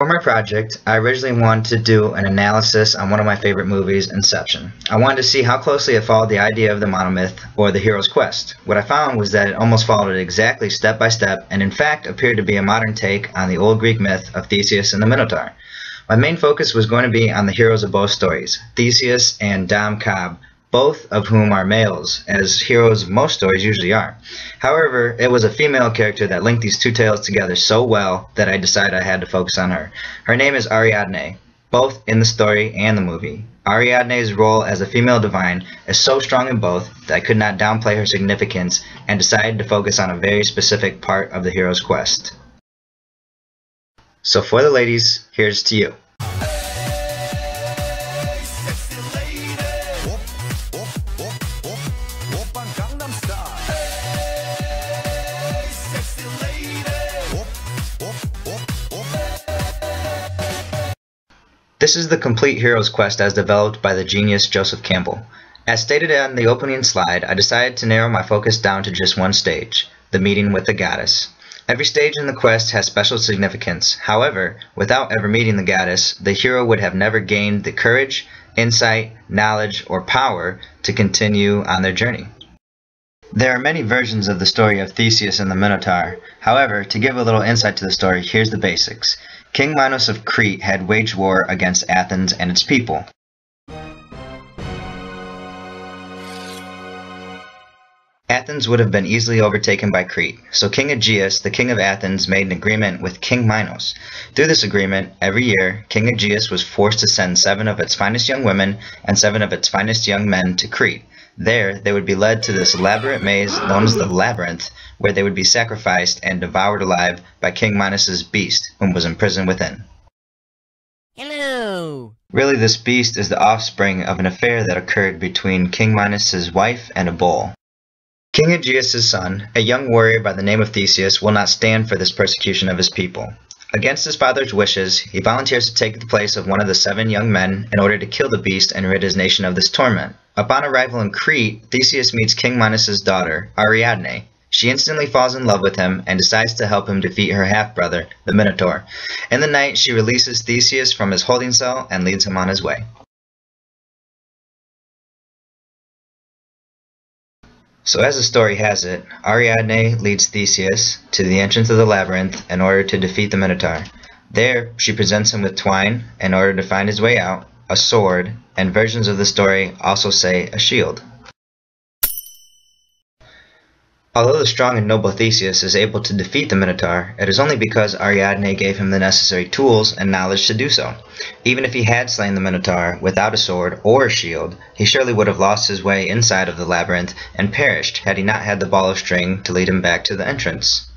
For my project, I originally wanted to do an analysis on one of my favorite movies, Inception. I wanted to see how closely it followed the idea of the monomyth, or the hero's quest. What I found was that it almost followed it exactly step by step, and in fact appeared to be a modern take on the old Greek myth of Theseus and the Minotaur. My main focus was going to be on the heroes of both stories, Theseus and Dom Cobb, both of whom are males, as heroes of most stories usually are. However, it was a female character that linked these two tales together so well that I decided I had to focus on her. Her name is Ariadne, both in the story and the movie. Ariadne's role as a female divine is so strong in both that I could not downplay her significance and decided to focus on a very specific part of the hero's quest. So for the ladies, here's to you. This is the complete hero's quest as developed by the genius Joseph Campbell. As stated on the opening slide, I decided to narrow my focus down to just one stage, the meeting with the goddess. Every stage in the quest has special significance. However, without ever meeting the goddess, the hero would have never gained the courage, insight, knowledge, or power to continue on their journey. There are many versions of the story of Theseus and the Minotaur. However, to give a little insight to the story, here's the basics. King Minos of Crete had waged war against Athens and its people. Athens would have been easily overtaken by Crete, so King Aegeus, the king of Athens, made an agreement with King Minos. Through this agreement, every year, King Aegeus was forced to send 7 of its finest young women and 7 of its finest young men to Crete. There, they would be led to this elaborate maze known as the Labyrinth, where they would be sacrificed and devoured alive by King Minos' beast, whom was imprisoned within. Hello! Really, this beast is the offspring of an affair that occurred between King Minos' wife and a bull. King Aegeus' son, a young warrior by the name of Theseus, will not stand for this persecution of his people. Against his father's wishes, he volunteers to take the place of one of the 7 young men in order to kill the beast and rid his nation of this torment. Upon arrival in Crete, Theseus meets King Minos' daughter, Ariadne. She instantly falls in love with him and decides to help him defeat her half-brother, the Minotaur. In the night, she releases Theseus from his holding cell and leads him on his way. So as the story has it, Ariadne leads Theseus to the entrance of the labyrinth in order to defeat the Minotaur. There, she presents him with twine in order to find his way out, a sword, and versions of the story also say a shield. Although the strong and noble Theseus is able to defeat the Minotaur, it is only because Ariadne gave him the necessary tools and knowledge to do so. Even if he had slain the Minotaur without a sword or a shield, he surely would have lost his way inside of the labyrinth and perished had he not had the ball of string to lead him back to the entrance.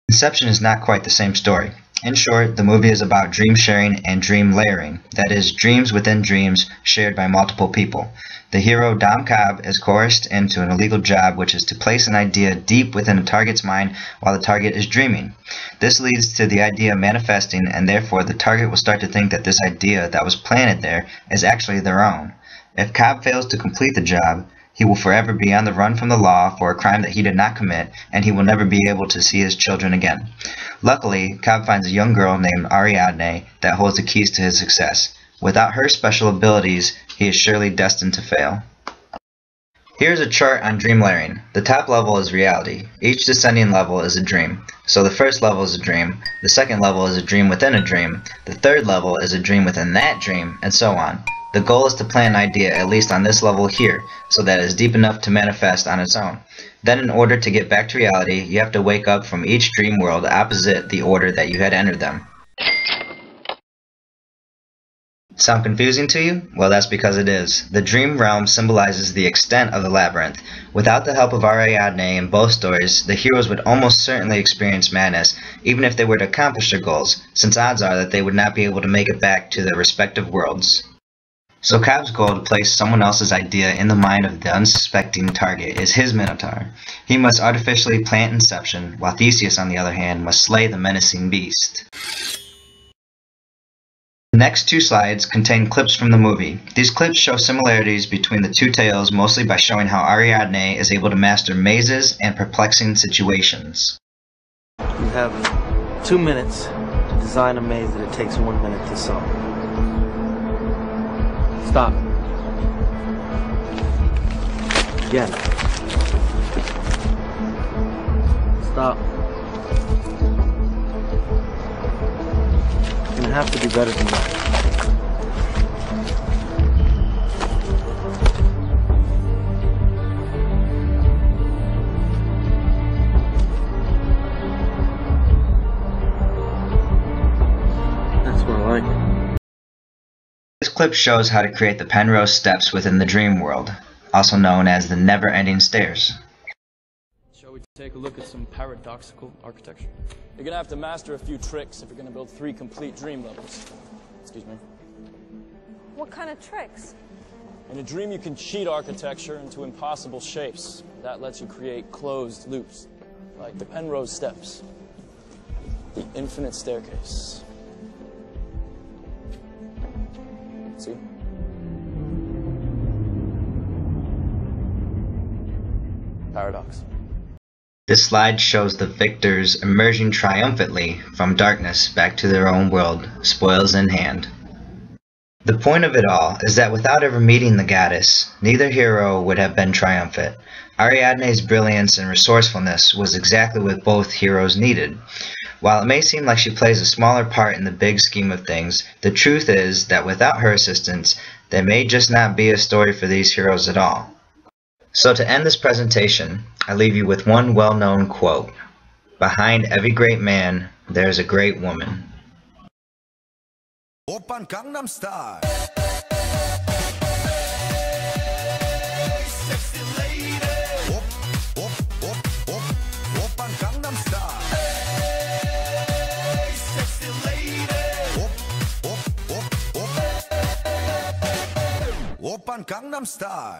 Inception is not quite the same story. In short, the movie is about dream sharing and dream layering, that is, dreams within dreams shared by multiple people. The hero, Dom Cobb, is coerced into an illegal job, which is to place an idea deep within a target's mind while the target is dreaming. This leads to the idea manifesting, and therefore the target will start to think that this idea that was planted there is actually their own. If Cobb fails to complete the job, he will forever be on the run from the law for a crime that he did not commit, and he will never be able to see his children again. Luckily, Cobb finds a young girl named Ariadne that holds the keys to his success. Without her special abilities, he is surely destined to fail. Here's a chart on dream layering. The top level is reality. Each descending level is a dream. So the first level is a dream, the second level is a dream within a dream, the third level is a dream within that dream, and so on. The goal is to plant an idea at least on this level here, so that it is deep enough to manifest on its own. Then in order to get back to reality, you have to wake up from each dream world opposite the order that you had entered them. Sound confusing to you? Well, that's because it is. The dream realm symbolizes the extent of the labyrinth. Without the help of Ariadne in both stories, the heroes would almost certainly experience madness, even if they were to accomplish their goals, since odds are that they would not be able to make it back to their respective worlds. So Cobb's goal to place someone else's idea in the mind of the unsuspecting target is his Minotaur. He must artificially plant Inception, while Theseus, on the other hand, must slay the menacing beast. The next 2 slides contain clips from the movie. These clips show similarities between the 2 tales, mostly by showing how Ariadne is able to master mazes and perplexing situations. You have 2 minutes to Design a maze that it takes 1 minute to solve. Stop. Again. Stop. You're gonna have to do better than that. That's more like it. This clip shows how to create the Penrose steps within the dream world, also known as the never-ending stairs. Shall we take a look at some paradoxical architecture? You're gonna have to master a few tricks if you're gonna build 3 complete dream levels. Excuse me. What kind of tricks? In a dream, you can cheat architecture into impossible shapes. That lets you create closed loops, like the Penrose steps, the infinite staircase. See? Paradox. This slide shows the victors emerging triumphantly from darkness back to their own world, spoils in hand. The point of it all is that without ever meeting the goddess, neither hero would have been triumphant. Ariadne's brilliance and resourcefulness was exactly what both heroes needed. While it may seem like she plays a smaller part in the big scheme of things, the truth is that without her assistance, there may just not be a story for these heroes at all. So to end this presentation, I leave you with one well-known quote. Behind every great man, there's a great woman. Oppan Gangnam Style. Sexy lady. Oppan Gangnam Style. Sexy lady. Oppan Gangnam Style.